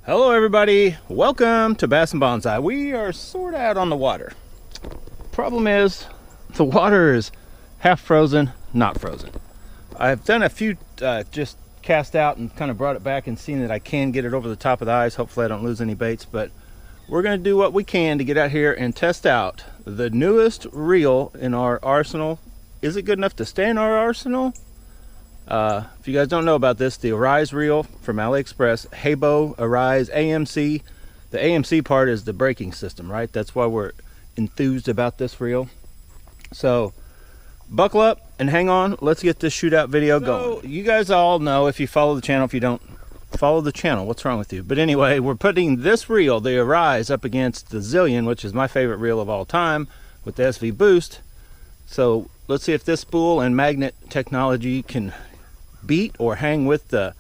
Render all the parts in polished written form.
Hello everybody, welcome to Bass and Bonsai. We are sort of out on the water. Problem is, the water is half frozen, not frozen. I've done a few just cast out and kind of brought it back and seen that I can get it over the top of the ice. Hopefully I don't lose any baits, but we're going to do what we can to get out here and test out the newest reel in our arsenal. Is it good enough to stay in our arsenal? If you guys don't know about this, the Arise reel from AliExpress, Haibo Arise AMC. The AMC part is the braking system, right? That's why we're enthused about this reel. So buckle up and hang on. Let's get this shootout video going. You guys all know, if you follow the channel, if you don't follow the channel, what's wrong with you? But anyway, we're putting this reel, the Arise, up against the Zillion, which is my favorite reel of all time, with the SV Boost. So let's see if this spool and magnet technology can beat or hang with the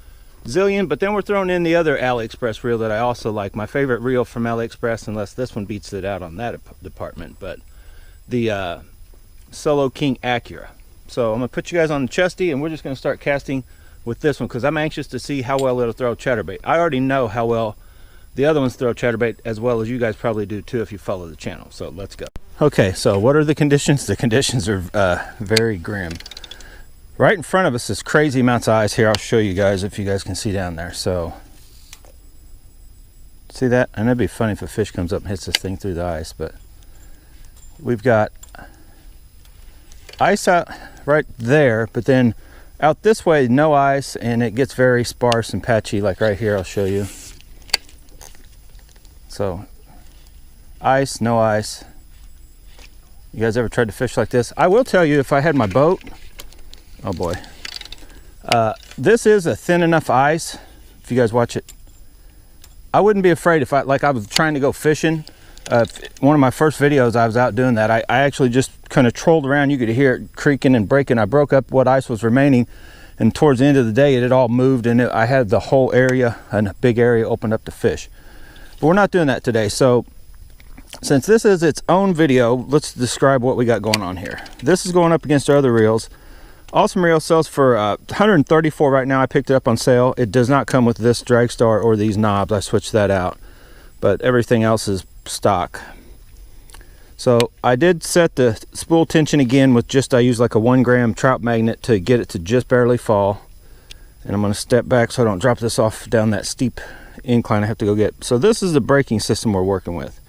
Zillion. But then we're throwing in the other AliExpress reel that I also like, my favorite reel from AliExpress, unless this one beats it out on that department, but the SoloKing Acura. So I'm gonna put you guys on the chesty and we're just gonna start casting with this one because I'm anxious to see how well it'll throw chatterbait. I already know how well the other ones throw chatterbait, as well as you guys probably do too if you follow the channel. So let's go. Okay, so what are the conditions? The conditions are very grim. Right in front of us is crazy amounts of ice here. I'll show you guys if you guys can see down there. So, see that? And it'd be funny if a fish comes up and hits this thing through the ice, but we've got ice out right there, but then out this way, no ice, and it gets very sparse and patchy, like right here. I'll show you. So, ice, no ice. You guys ever tried to fish like this? I will tell you, if I had my boat, oh boy, this is a thin enough ice. If you guys watch it, I wouldn't be afraid if I was trying to go fishing. One of my first videos, I was out doing that. I actually just kind of trolled around. You could hear it creaking and breaking. I broke up what ice was remaining, and towards the end of the day, it had all moved, and I had the whole area, and a big area, opened up to fish. But we're not doing that today. So since this is its own video, let's describe what we got going on here. This is going up against our other reels. Awesome reel sells for $134 right now. I picked it up on sale. It does not come with this drag star or these knobs. I switched that out, but everything else is stock. So I did set the spool tension again with I use like a 1 gram trout magnet to get it to just barely fall. And I'm going to step back so I don't drop this off down that steep incline I have to go get. So this is the braking system we're working with.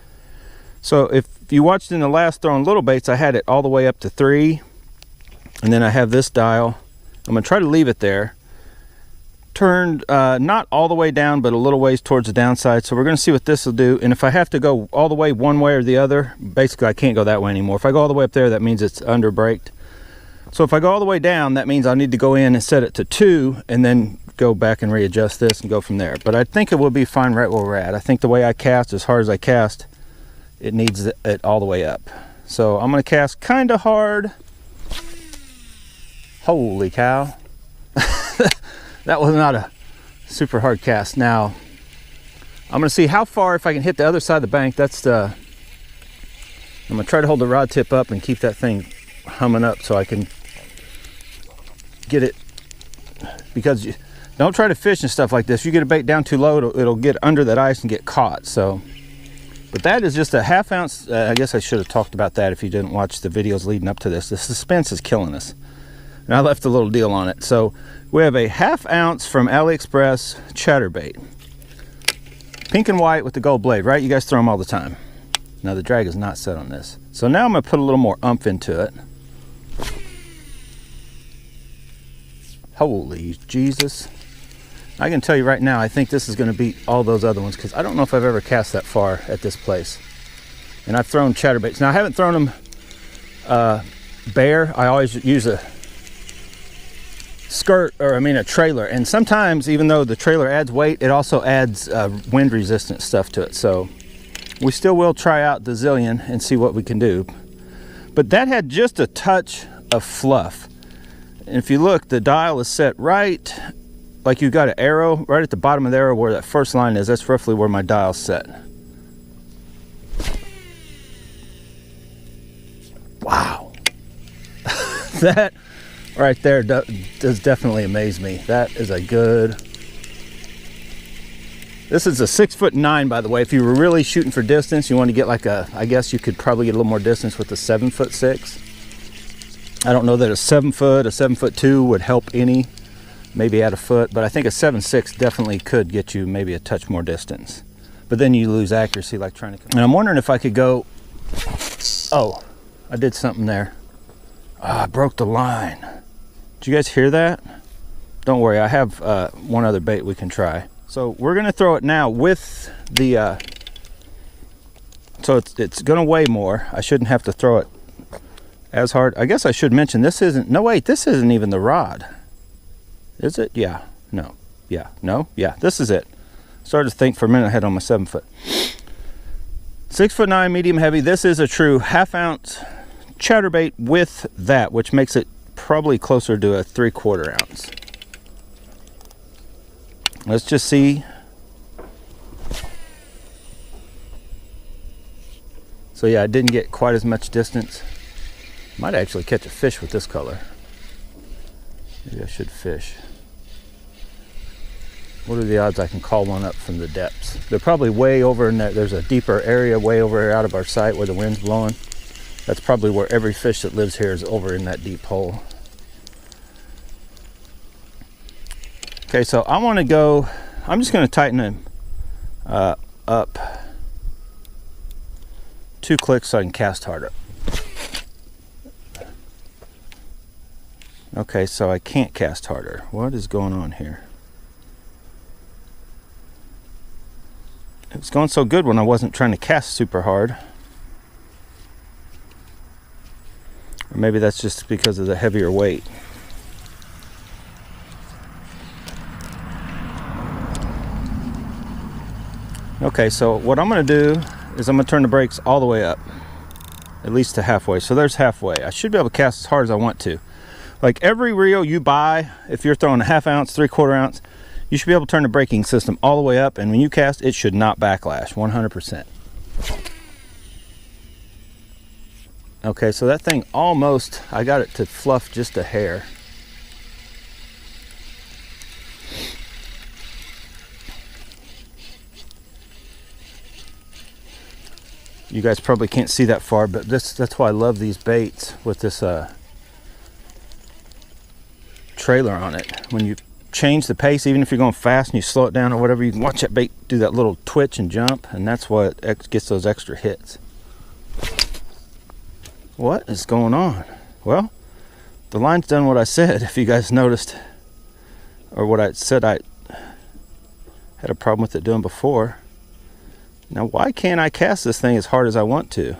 So if you watched in the last throwing little baits, I had it all the way up to 3. And then I have this dial. I'm going to try to leave it there. Turned not all the way down, but a little ways towards the downside. So we're going to see what this will do. And if I have to go all the way one way or the other, basically I can't go that way anymore. If I go all the way up there, that means it's under braked. So if I go all the way down, that means I need to go in and set it to 2 and then go back and readjust this and go from there. But I think it will be fine right where we're at. I think the way I cast, as hard as I cast, it needs it all the way up. So I'm going to cast kind of hard. Holy cow. That was not a super hard cast. Now, I'm gonna see how far, if I can hit the other side of the bank. I'm gonna try to hold the rod tip up and keep that thing humming up so I can get it, because don't try to fish and stuff like this. If you get a bait down too low, it'll get under that ice and get caught. So, but that is just a ½ ounce. I guess I should have talked about that if you didn't watch the videos leading up to this. The suspense is killing us. And I left a little deal on it. So we have a ½ ounce from AliExpress chatterbait. Pink and white with the gold blade, right? You guys throw them all the time. Now the drag is not set on this. So now I'm gonna put a little more oomph into it. Holy Jesus. I can tell you right now, I think this is gonna beat all those other ones, because I don't know if I've ever cast that far at this place. And I've thrown chatterbaits. Now I haven't thrown them bare. I always use a a trailer, and sometimes, even though the trailer adds weight, it also adds wind resistant stuff to it. So we still will try out the Zillion and see what we can do. But that had just a touch of fluff, and if you look, the dial is set right, like you got an arrow right at the bottom of the arrow where that first line is. That's roughly where my dial's set. Wow. That right there does definitely amaze me. That is a good This is a 6'9", by the way. If you were really shooting for distance, you want to get like a, I guess you could probably get a little more distance with a 7'6". I don't know that a 7 foot, a 7'2" would help any, maybe add a foot, but I think a 7'6" definitely could get you maybe a touch more distance. But then you lose accuracy like trying to, and I'm wondering if I could go, oh, I did something there. Ah, I broke the line. Did you guys hear that? Don't worry, I have one other bait we can try. So we're gonna throw it now with the, so it's gonna weigh more. I shouldn't have to throw it as hard. I guess I should mention this isn't, no wait, this isn't even the rod. Is it? Yeah, no, yeah, no, yeah, this is it. Started to think for a minute I had on my 7 foot. 6'9", medium heavy. This is a true 1/2 ounce chatterbait with that, which makes it probably closer to a 3/4 ounce. Let's just see. So yeah, I didn't get quite as much distance. Might actually catch a fish with this color. Maybe I should fish. What are the odds I can call one up from the depths? They're probably way over in that. There's a deeper area way over out of our sight where the wind's blowing. That's probably where every fish that lives here is, over in that deep hole. Okay, so I want to go, I'm just going to tighten them up 2 clicks so I can cast harder. Okay, so I can't cast harder. What is going on here? It was going so good when I wasn't trying to cast super hard. Or maybe that's just because of the heavier weight. Okay, so what I'm going to do is I'm going to turn the brakes all the way up, at least to halfway. So there's halfway. I should be able to cast as hard as I want to. Like every reel you buy, if you're throwing a 1/2 ounce, 3/4 ounce, you should be able to turn the braking system all the way up, and when you cast, it should not backlash, 100%. Okay, so that thing almost, I got it to fluff just a hair. You guys probably can't see that far, but that's why I love these baits with this trailer on it. When you change the pace, even if you're going fast and you slow it down or whatever, you can watch that bait do that little twitch and jump, and that's what gets those extra hits. What is going on? Well, the line's done what I said, if you guys noticed, or what I said I had a problem with it doing before. Now, why can't I cast this thing as hard as I want to?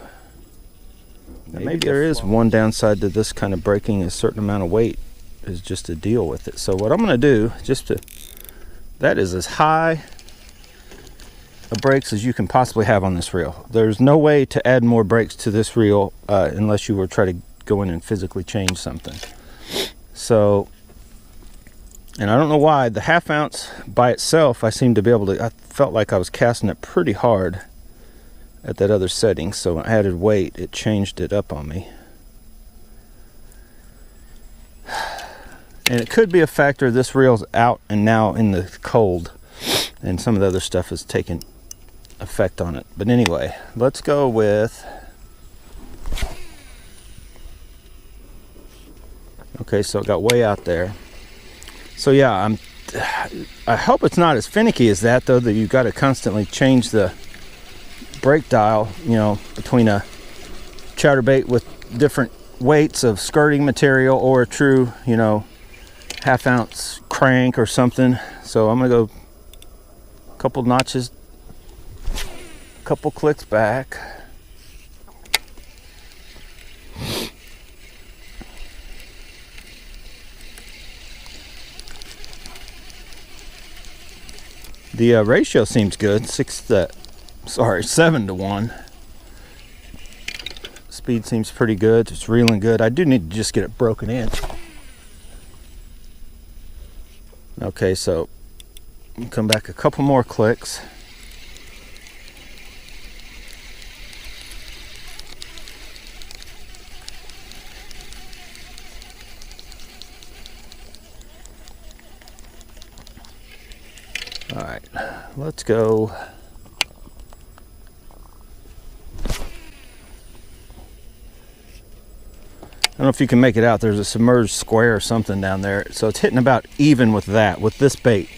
Maybe there is one downside to this kind of breaking. A certain amount of weight is just to deal with it. So what I'm going to do, that is as high a brakes as you can possibly have on this reel. There's no way to add more brakes to this reel unless you were trying to go in and physically change something. So, and I don't know why, the 1/2 ounce by itself, I seem to be able to, I felt like I was casting it pretty hard at that other setting. So when I added weight, it changed it up on me. And it could be a factor, this reel's out and now in the cold, and some of the other stuff has taken effect on it. But anyway, let's go with, okay, so it got way out there. So yeah, I hope it's not as finicky as that, though, that you've got to constantly change the brake dial, you know, between a chatterbait with different weights of skirting material or a true, you know, 1/2 ounce crank or something. So I'm gonna go a couple notches, a couple clicks back. The ratio seems good, 7 to 1. Speed seems pretty good, it's reeling good. I do need to just get it broken in. Okay, so come back a couple more clicks. All right, let's go. I don't know if you can make it out. There's a submerged square or something down there. So it's hitting about even with that, with this bait.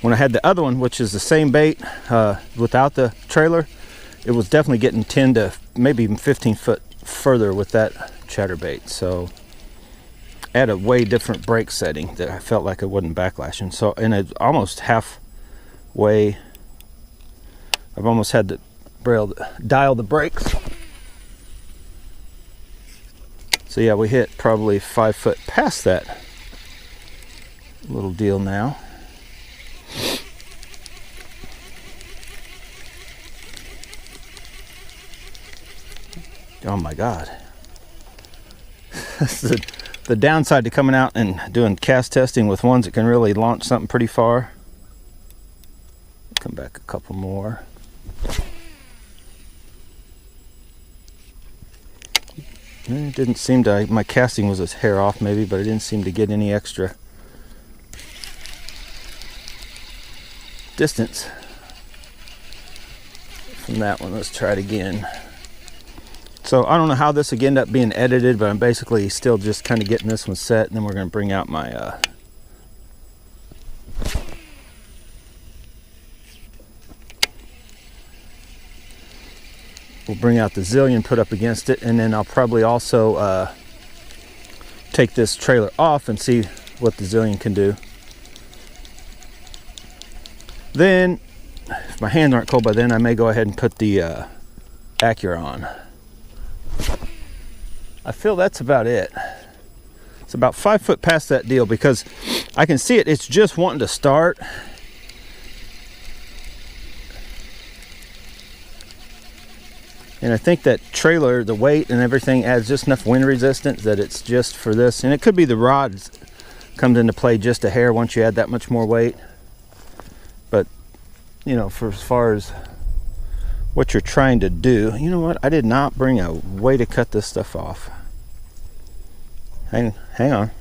When I had the other one, which is the same bait without the trailer, it was definitely getting 10 to maybe even 15 foot further with that chatterbait. So I had a way different brake setting that I felt like it wasn't backlashing. So, and it's almost halfway, I've almost had to dial the brakes. So yeah, we hit probably 5 foot past that little deal now. Oh my God. the downside to coming out and doing cast testing with ones that can really launch something pretty far. Come back a couple more. It didn't seem to, my casting was a hair off maybe, but I didn't seem to get any extra distance from that one. Let's try it again. So I don't know how this will end up being edited, but I'm basically still just kind of getting this one set, and then we're going to bring out my we'll bring out the Zillion, put up against it, and then I'll probably also take this trailer off and see what the Zillion can do. Then, if my hands aren't cold by then, I may go ahead and put the Acura on. I feel that's about it. It's about 5 foot past that deal because I can see it. It's just wanting to start. And I think that trailer, the weight and everything adds just enough wind resistance that it's just for this. And it could be the rod comes into play just a hair once you add that much more weight. But, you know, for as far as what you're trying to do, you know what? I did not bring a way to cut this stuff off. Hang on.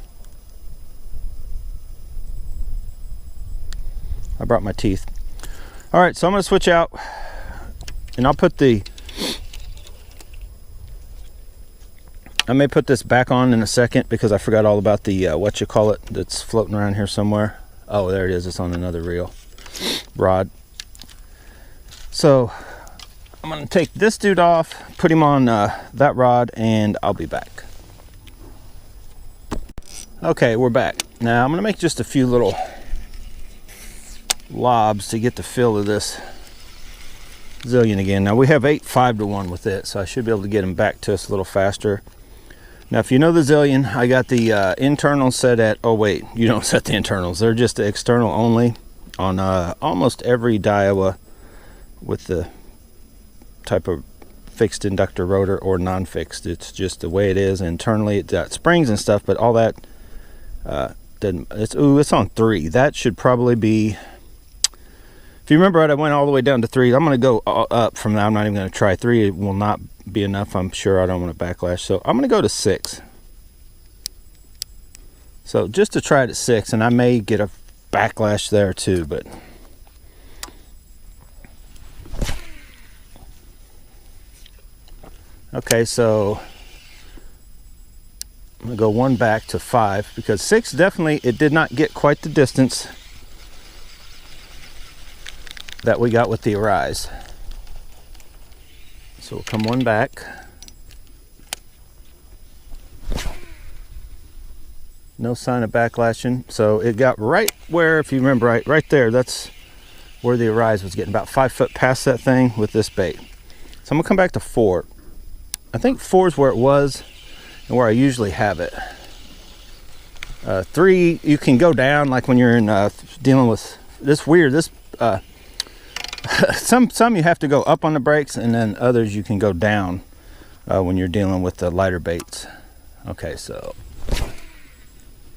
I brought my teeth. All right, so I'm gonna switch out and I'll put I may put this back on in a second because I forgot all about the what you call it that's floating around here somewhere. Oh, there it is. It's on another rod. So I'm gonna take this dude off, put him on that rod, and I'll be back. Okay, we're back. Now I'm gonna make just a few little lobs to get the feel of this Zillion again. Now we have 8 5-to-1 with it, so I should be able to get him back to us a little faster. Now if you know the Zillion, I got the internals set at, oh wait, you don't set the internals, they're just the external only on almost every Daiwa with the type of fixed inductor rotor or non-fixed. It's just the way it is. Internally it's got springs and stuff, but all that it's on 3. That should probably be, if you remember right, I went all the way down to 3. I'm going to go up from that. I'm not even going to try 3. It will not be enough. I'm sure I don't want to backlash, so I'm going to go to 6. So just to try it at 6, and I may get a backlash there too, but okay, so I'm gonna go 1 back to 5 because 6 definitely, it did not get quite the distance that we got with the Arise. So we'll come 1 back. No sign of backlashing. So it got right where, if you remember right there, that's where the Arise was getting, about 5 foot past that thing with this bait. So I'm gonna come back to 4. I think 4 is where it was and where I usually have it. 3, you can go down, like when you're in dealing with this some you have to go up on the brakes, and then others you can go down when you're dealing with the lighter baits. Okay, so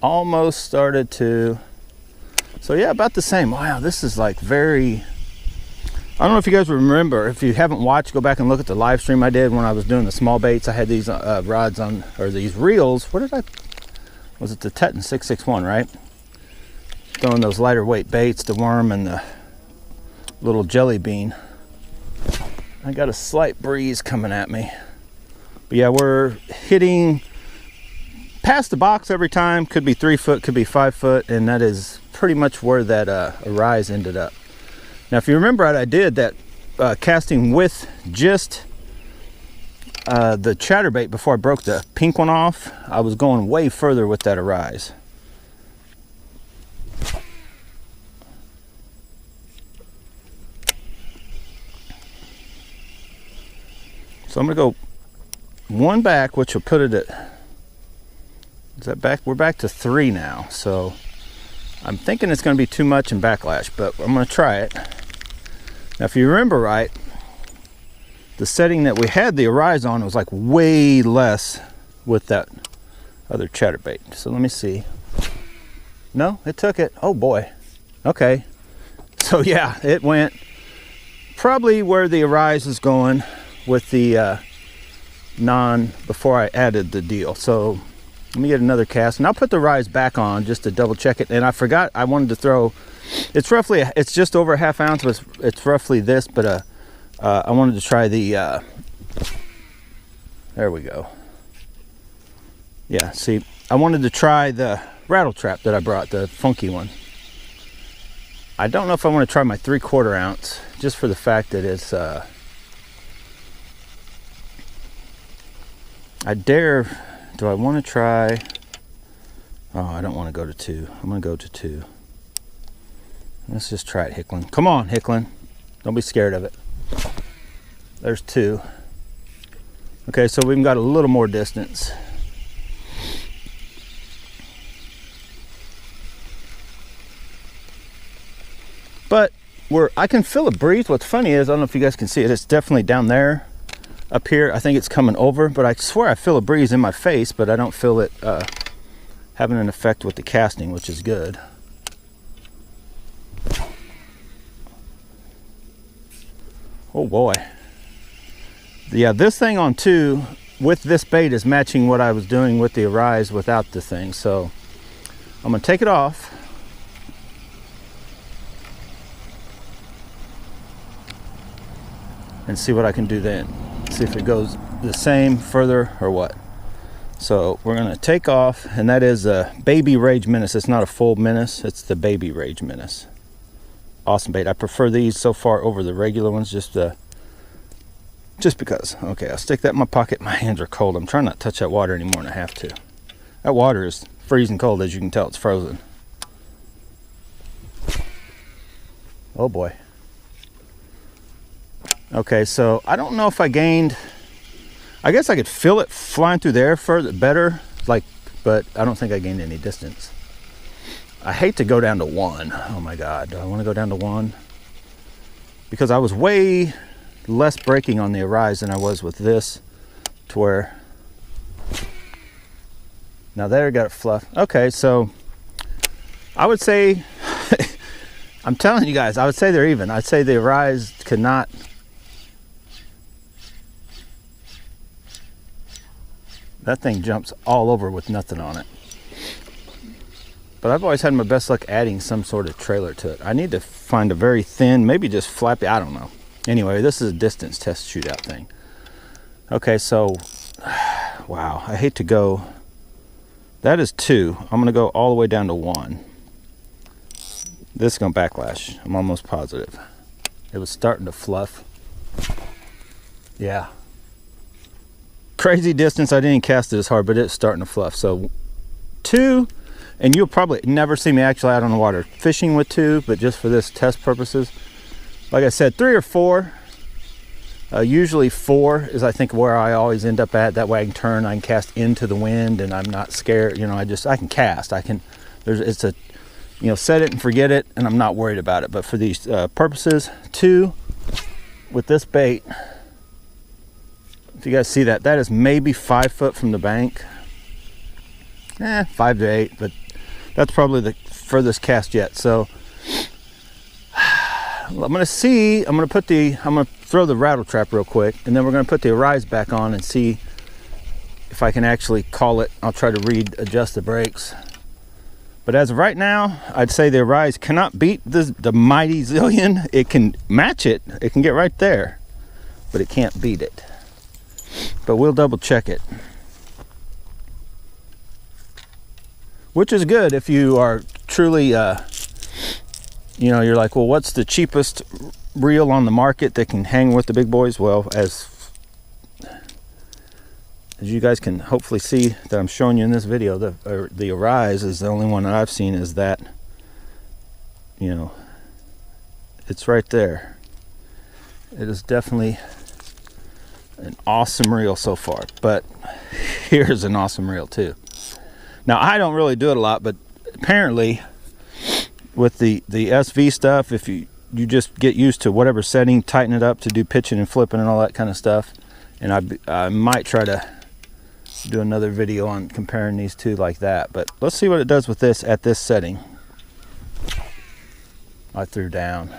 almost started to, so yeah, about the same. Wow, this is like very, I don't know if you guys remember. If you haven't watched, go back and look at the live stream I did when I was doing the small baits. I had these rods on, or these reels. What did I, was it the Teton 661, right? Throwing those lighter weight baits, the worm and the little jelly bean. I got a slight breeze coming at me. But yeah, we're hitting past the box every time. Could be 3 foot, could be 5 foot, and that is pretty much where that Arise ended up. Now, if you remember, I did that casting with just the chatterbait before I broke the pink one off. I was going way further with that Arise. So I'm gonna go one back, which will put it at, is that back? We're back to 3 now. So I'm thinking it's gonna be too much in backlash, but I'm gonna try it. Now, if you remember right, the setting that we had the Arise on was like way less with that other chatterbait. So let me see. No, it took it. Oh boy. Okay. So yeah, it went probably where the Arise is going with the before I added the deal. So let me get another cast, and I'll put the Arise back on just to double check it. And I forgot I wanted to throw, it's roughly, it's just over a ½ ounce, but it's roughly this, but I wanted to try the there we go. Yeah, see, I wanted to try the rattle trap that I brought, the funky one. I don't know if I want to try my 3/4 ounce, just for the fact that it's do I want to try? Oh, I don't want to go to 2. I'm going to go to 2. Let's just try it, Hicklin. Come on, Hicklin. Don't be scared of it. There's 2. Okay, so we've got a little more distance. But I can feel a breeze. What's funny is, I don't know if you guys can see it, it's definitely down there. Up here, I think it's coming over, but I swear I feel a breeze in my face, but I don't feel it having an effect with the casting, which is good. Oh boy. Yeah, this thing on 2 with this bait is matching what I was doing with the Arise without the thing. So I'm gonna take it off. And see what I can do then. See if it goes the same, further, or what. So we're gonna take off, and that is a baby Rage Menace. It's not a full Menace, it's the baby Rage Menace. Awesome bait. I prefer these so far over the regular ones, just because. Okay, I'll stick that in my pocket. My hands are cold. I'm trying not to touch that water anymore than I have to. That water is freezing cold, as you can tell. It's frozen. Oh boy. Okay, so I don't know if I gained, I guess I could feel it flying through the air further, better, like, but I don't think I gained any distance. I hate to go down to 1. Oh my God, do I want to go down to 1? Because I was way less braking on the Arise than I was with this, to where, now there, got it fluff. Okay, so I would say, I'm telling you guys, I would say they're even. I'd say the Arise could not, that thing jumps all over with nothing on it. But I've always had my best luck adding some sort of trailer to it. I need to find a very thin, maybe just flappy, I don't know. Anyway, this is a distance test shootout thing. Okay, so, wow, I hate to go, that is 2. I'm gonna go all the way down to 1. This is gonna backlash, I'm almost positive. It was starting to fluff. Yeah. Crazy distance, I didn't cast it as hard, but it's starting to fluff. So 2, and you'll probably never see me actually out on the water fishing with 2, but just for this test purposes, like I said, 3 or 4. Usually 4 is, I think, where I always end up at. That way I can turn, I can cast into the wind, and I'm not scared. You know, I can cast. It's a, you know, set it and forget it, and I'm not worried about it. But for these purposes, 2 with this bait. If you guys see that, that is maybe 5 foot from the bank. 5 to 8, but that's probably the furthest cast yet. So I'm gonna throw the rattle trap real quick, and then we're gonna put the Arise back on and see if I can actually call it. I'll try to adjust the brakes. But as of right now, I'd say the Arise cannot beat the mighty Zillion. It can match it. It can get right there, but it can't beat it. But we'll double check it. Which is good if you are truly, you know, you're like, well, what's the cheapest reel on the market that can hang with the big boys? Well, as you guys can hopefully see that I'm showing you in this video, the Arise is the only one that I've seen is that, you know, it's right there. It is definitely an awesome reel so far, but here's an awesome reel too. Now, I don't really do it a lot, but apparently with the SV stuff, if you just get used to whatever setting, tighten it up to do pitching and flipping and all that kind of stuff. And I might try to do another video on comparing these two like that, but let's see what it does with this at this setting. I threw down.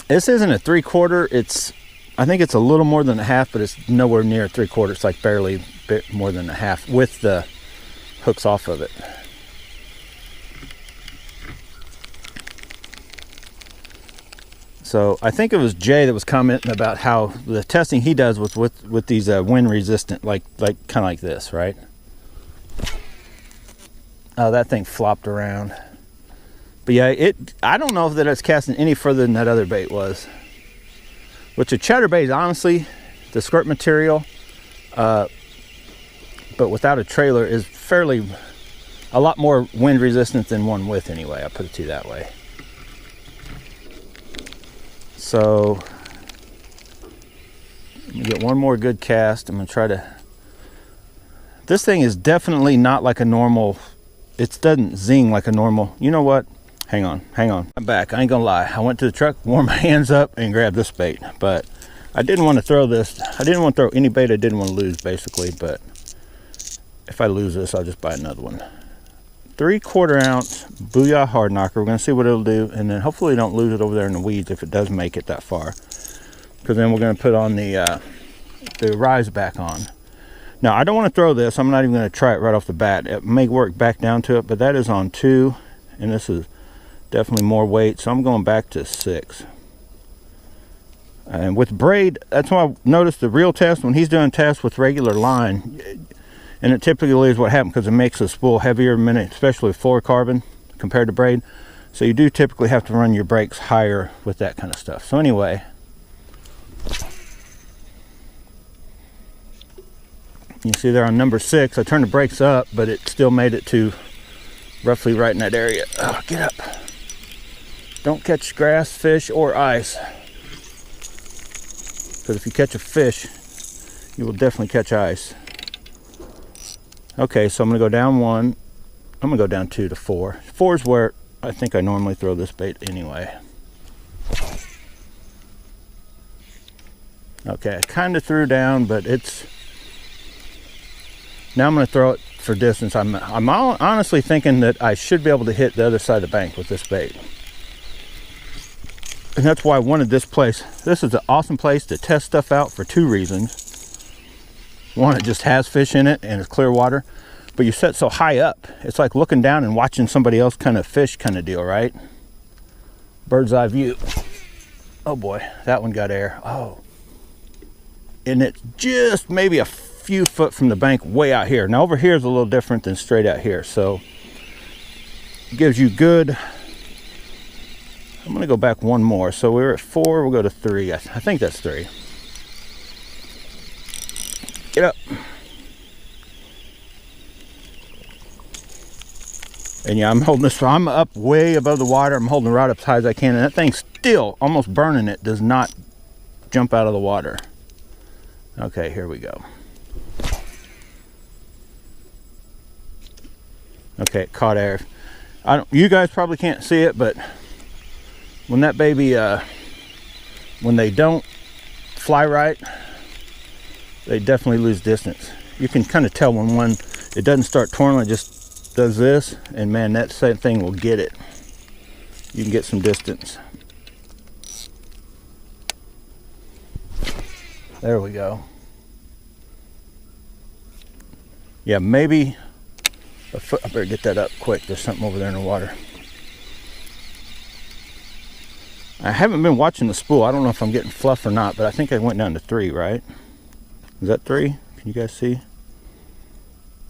This isn't a 3/4, I think it's a little more than a half, but it's nowhere near 3/4. It's like barely a bit more than a half with the hooks off of it. So I think it was Jay that was commenting about how the testing he does with these wind resistant, like kind of like this, right? Oh, that thing flopped around. But yeah, I don't know if that it's casting any further than that other bait was. Which a chatterbait, honestly, the skirt material, but without a trailer, is a lot more wind resistant than one with anyway. I'll put it to you that way. So, let me get one more good cast. I'm going to try to... This thing is definitely not like a normal... It doesn't zing like a normal... You know what? Hang on. I'm back. I ain't going to lie. I went to the truck, warmed my hands up, and grabbed this bait. But I didn't want to throw this. I didn't want to throw any bait I didn't want to lose, basically. But if I lose this, I'll just buy another one. 3/4 ounce Booyah Hard Knocker. We're going to see what it'll do, and then hopefully don't lose it over there in the weeds if it does make it that far, because then we're going to put on the Rise back on. Now, I don't want to throw this. I'm not even going to try it right off the bat. It may work back down to it, but that is on 2, and this is definitely more weight, so I'm going back to 6. And with braid, that's why I noticed the reel test, when he's doing tests with regular line, and it typically is what happens because it makes the spool heavier, especially with fluorocarbon compared to braid. So you do typically have to run your brakes higher with that kind of stuff. So anyway, you see there on number 6, I turned the brakes up, but it still made it to roughly right in that area. Oh, get up. Don't catch grass, fish, or ice. Because if you catch a fish, you will definitely catch ice. Okay, so I'm going to go down 1. I'm going to go down 2 to 4. 4 is where I think I normally throw this bait anyway. Okay, I kind of threw down, but it's... Now I'm going to throw it for distance. I'm honestly thinking that I should be able to hit the other side of the bank with this bait. And that's why I wanted this place. This is an awesome place to test stuff out for 2 reasons. One, it just has fish in it and it's clear water, but you set so high up, it's like looking down and watching somebody else kind of fish kind of deal, right? Bird's eye view. Oh boy, that one got air. Oh, and it's just maybe a few foot from the bank way out here. Now over here is a little different than straight out here, so it gives you good... I'm going to go back one more. So we were at 4, we'll go to 3. I think that's 3. Get up. And yeah, I'm holding this, so I'm up way above the water. I'm holding the rod up as high as I can, and that thing's still almost burning. It does not jump out of the water. Okay, here we go. Okay, it caught air. You guys probably can't see it, but when that baby, when they don't fly right, they definitely lose distance. You can kind of tell when one, it doesn't start twirling, it just does this, and man, that same thing will get it. You can get some distance. There we go. Yeah, maybe I better get that up quick. There's something over there in the water. I haven't been watching the spool. I don't know if I'm getting fluff or not, but I think I went down to 3, right? Is that 3? Can you guys see?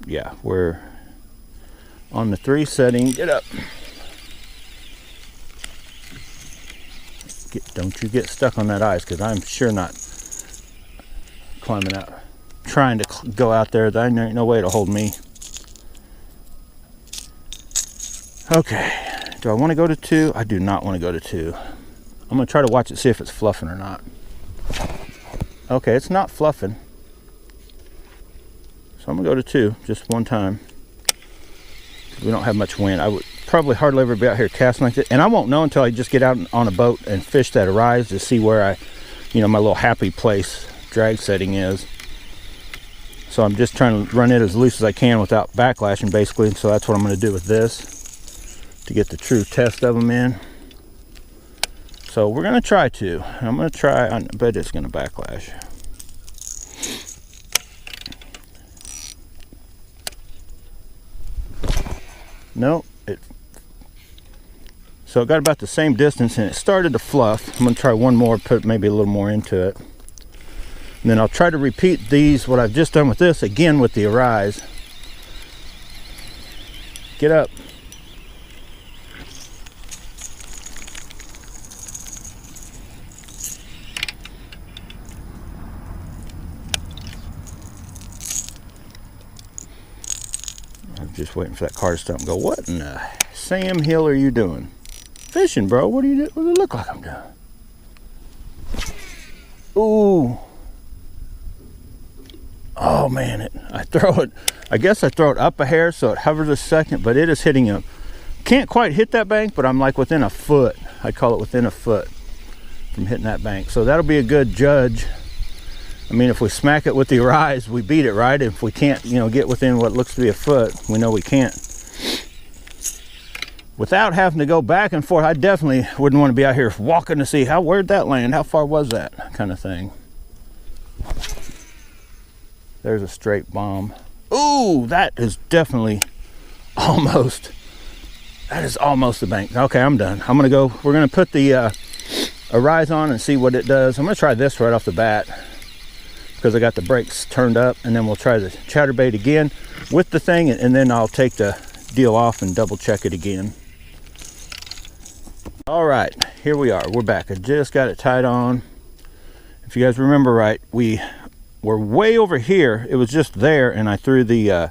Yeah, we're on the 3 setting. Get up. Don't you get stuck on that ice, because I'm sure not climbing out. Trying to go out there. There ain't no way to hold me. Okay. Do I want to go to 2? I do not want to go to 2. I'm going to try to watch it, see if it's fluffing or not. Okay, it's not fluffing. So I'm going to go to 2 just one time. We don't have much wind. I would probably hardly ever be out here casting like this. And I won't know until I just get out on a boat and fish that Arise to see where my little happy place drag setting is. So I'm just trying to run it as loose as I can without backlashing, basically. So that's what I'm going to do with this to get the true test of them in. So we're going to try 2. I'm going to try, I bet it's going to backlash. Nope. So it got about the same distance and it started to fluff. I'm going to try one more, put maybe a little more into it. And then I'll try to repeat these, what I've just done with this, again with the Arise. Get up. I'm just waiting for that car to stop and go, what in the Sam Hill are you doing? Fishing, bro. What do you do? What does it look like I'm doing? Ooh. Oh man, I throw it. I guess I throw it up a hair so it hovers a second, but it is hitting a. Can't quite hit that bank, but I'm like within a foot. I call it within a foot from hitting that bank. So that'll be a good judge. I mean, if we smack it with the Arise, we beat it, right? If we can't, get within what looks to be a foot, we know we can't. Without having to go back and forth, I definitely wouldn't want to be out here walking to see where'd that land? How far was that? Kind of thing. There's a straight bomb. Ooh, that is definitely almost. That is almost the bank. Okay, I'm done. I'm gonna go. We're gonna put the Arise on and see what it does. I'm gonna try this right off the bat because I got the brakes turned up, and then we'll try the chatterbait again with the thing, and then I'll take the deal off and double check it again. All right, here we are. We're back. I just got it tied on. If you guys remember right, we were way over here. It was just there, and I threw the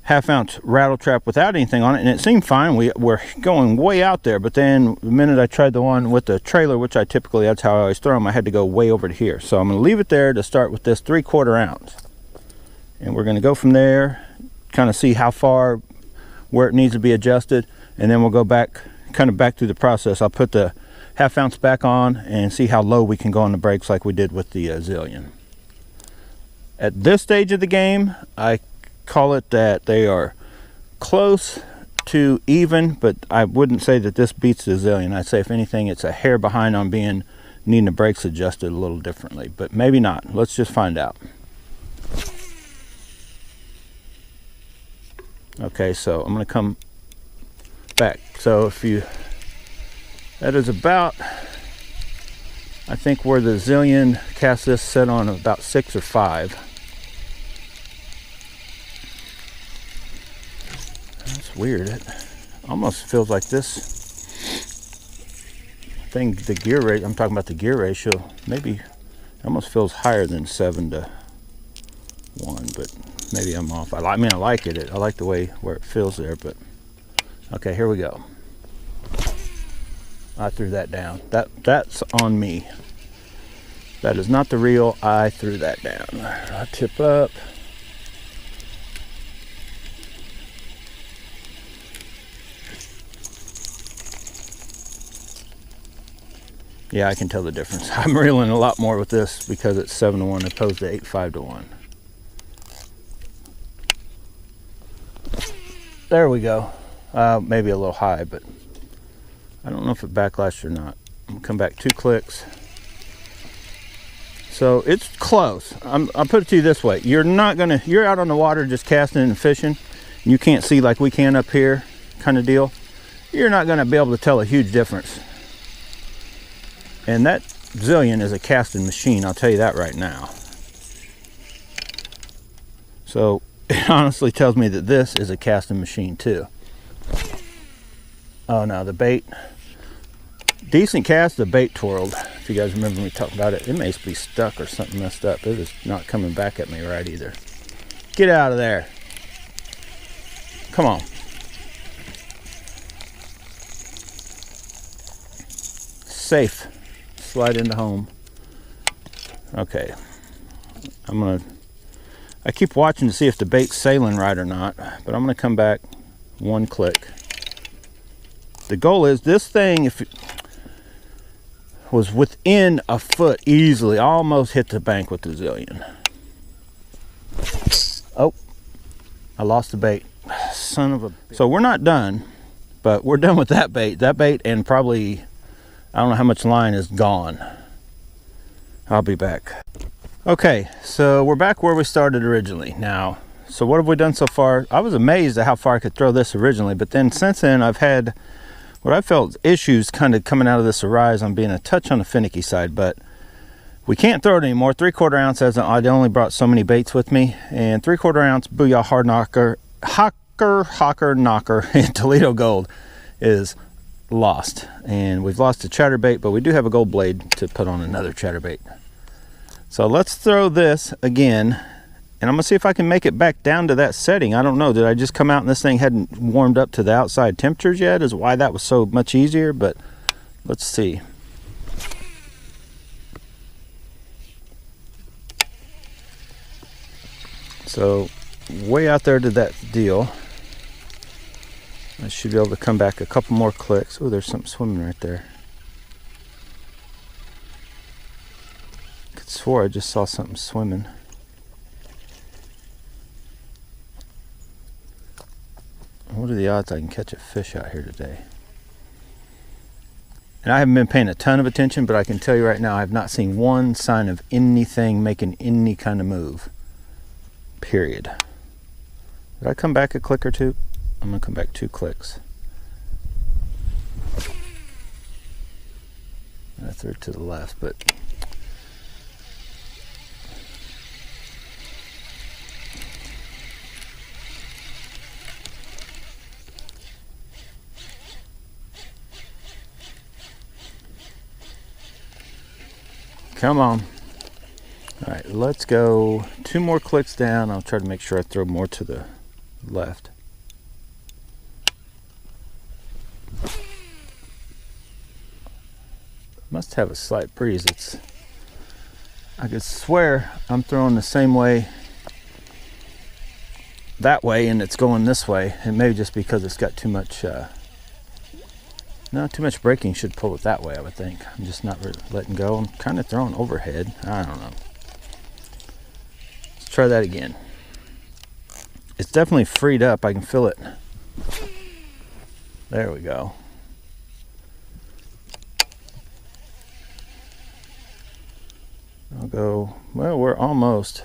half-ounce rattle trap without anything on it, and it seemed fine. We were going way out there, but then the minute I tried the one with the trailer, which that's how I always throw them, I had to go way over to here. So I'm going to leave it there to start with this 3/4 ounce, and we're going to go from there, kind of see how far, where it needs to be adjusted, and then we'll go back, kind of back through the process. I'll put the half-ounce back on and see how low we can go on the brakes like we did with the Zillion. At this stage of the game, I call it that they are close to even, but I wouldn't say that this beats the Zillion. I'd say if anything, it's a hair behind on needing the brakes adjusted a little differently, but maybe not. Let's just find out. Okay, so I'm going to come back. So that is about, I think where the Zillion cast this set on about 6 or 5. That's weird. It almost feels like this thing, the gear rate, I'm talking about the gear ratio, maybe it almost feels higher than 7 to 1, but maybe I'm off. I like it. I like the way where it feels there, but okay, here we go. I threw that down. That's on me. That is not the reel. I threw that down. I tip up. Yeah, I can tell the difference. I'm reeling a lot more with this because it's 7 to 1 opposed to 8.5 to 1. There we go. Maybe a little high, but I don't know if it backlashed or not. I'm gonna come back 2 clicks. So it's close. I'll put it to you this way. You're out on the water just casting and fishing, you can't see like we can up here kind of deal, you're not going to be able to tell a huge difference. And that Zillion is a casting machine, I'll tell you that right now. So it honestly tells me that this is a casting machine too. Oh no, the bait, decent cast, the bait twirled. If you guys remember me talking about it, it may be stuck or something messed up. It is not coming back at me right either. Get out of there. Come on. Safe. Slide into home. Okay. I keep watching to see if the bait's sailing right or not, but I'm gonna come back one click. The goal is this thing, if it was within a foot easily, I almost hit the bank with the Zillion. Oh, I lost the bait. Son of a... So we're not done, but we're done with that bait. That bait and probably, I don't know how much line is gone. I'll be back. Okay, so we're back where we started originally. Now, so what have we done so far? I was amazed at how far I could throw this originally, but then since then I've had what I felt issues kind of coming out of this Arise on being a touch on the finicky side, but we can't throw it anymore. 3/4 ounce, as I only brought so many baits with me, and 3/4 ounce Booyah Hard Knocker, Hawker Knocker in Toledo Gold is lost. And we've lost a chatterbait, but we do have a gold blade to put on another chatterbait. So let's throw this again, and I'm gonna see if I can make it back down to that setting. I don't know, did I just come out and this thing hadn't warmed up to the outside temperatures yet? Is why that was so much easier, but let's see. So way out there to that deal. I should be able to come back a couple more clicks. Oh, there's something swimming right there. I could swore I just saw something swimming. What are the odds I can catch a fish out here today? And I haven't been paying a ton of attention, but I can tell you right now, I have not seen one sign of anything making any kind of move. Period. Did I come back a click or two? I'm gonna come back 2 clicks. I threw it to the left, but come on. All right, let's go 2 more clicks down. I'll try to make sure I throw more to the left. Must have a slight breeze. I could swear I'm throwing the same way that way and it's going this way. And maybe just because it's got too much no, too much braking should pull it that way, I would think. I'm just not letting go. I'm kind of throwing overhead. I don't know. Let's try that again. It's definitely freed up. I can feel it. There we go. I'll go, well, we're almost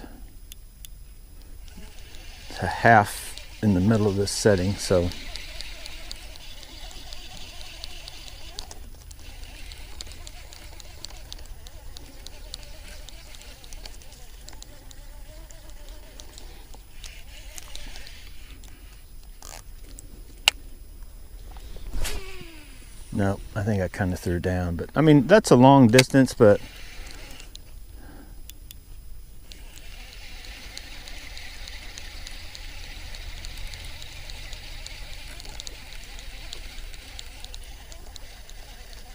to half in the middle of this setting, so no, I think I kind of threw down, but I mean, that's a long distance, but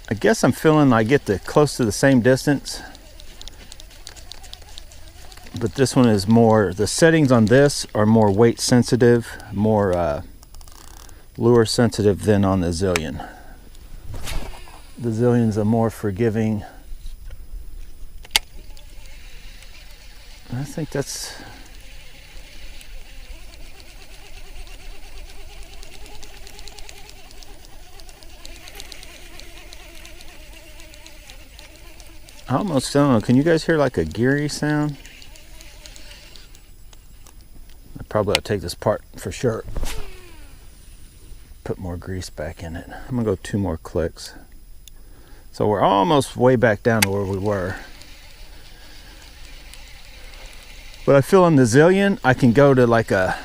I guess I'm feeling I get close to the same distance, but this one is more, the settings on this are more weight sensitive, more lure sensitive than on the Zillion. The Zillion's a more forgiving. I think that's, I almost don't know. Can you guys hear like a geary sound? I probably ought to take this apart for sure. put more grease back in it. I'm gonna go 2 more clicks. So we're almost way back down to where we were. But I feel on the Zillion, I can go to like a,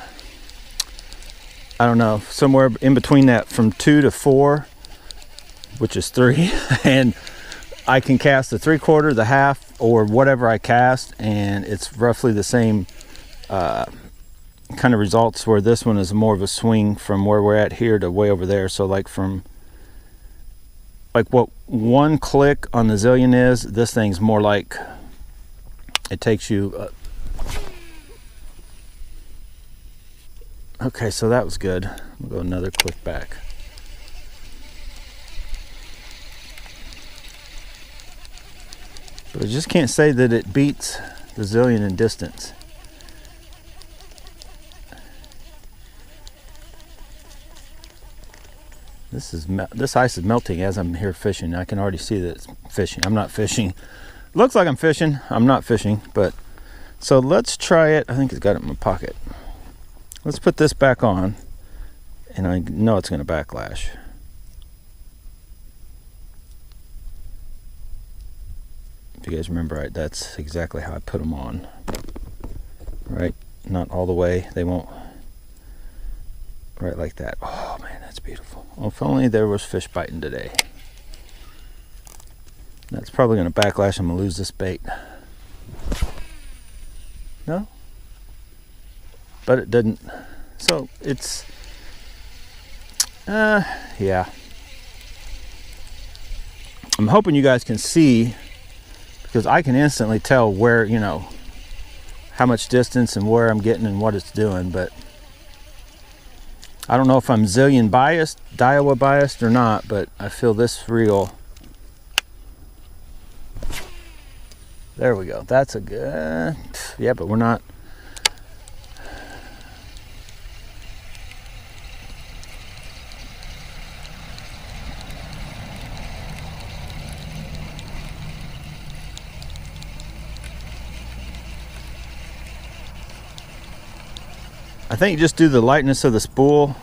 I don't know, somewhere in between that from 2 to 4, which is 3. And I can cast the 3/4, the half, or whatever I cast, and it's roughly the same kind of results, where this one is more of a swing from where we're at here to way over there. So like from like what 1 click on the Zillion is, this thing's more like it takes you okay, so that was good. We'll go another click back. But I just can't say that it beats the Zillion in distance. This ice is melting as I'm here fishing. I can already see that it's fishing. I'm not fishing. Looks like I'm fishing. I'm not fishing, but so let's try it. I think it's got it in my pocket. Let's put this back on, and I know it's going to backlash. If you guys remember right, that's exactly how I put them on. Right? Not all the way. They won't. Right like that. Oh man, that's beautiful. Well, if only there was fish biting today. That's probably going to backlash. I'm going to lose this bait. No? But it didn't. So it's yeah. I'm hoping you guys can see, because I can instantly tell where, you know, how much distance and where I'm getting and what it's doing. But I don't know if I'm Zillion biased, Daiwa biased or not, but I feel this reel. There we go. That's a good, yeah, but we're not. I think just due to the lightness of the spool,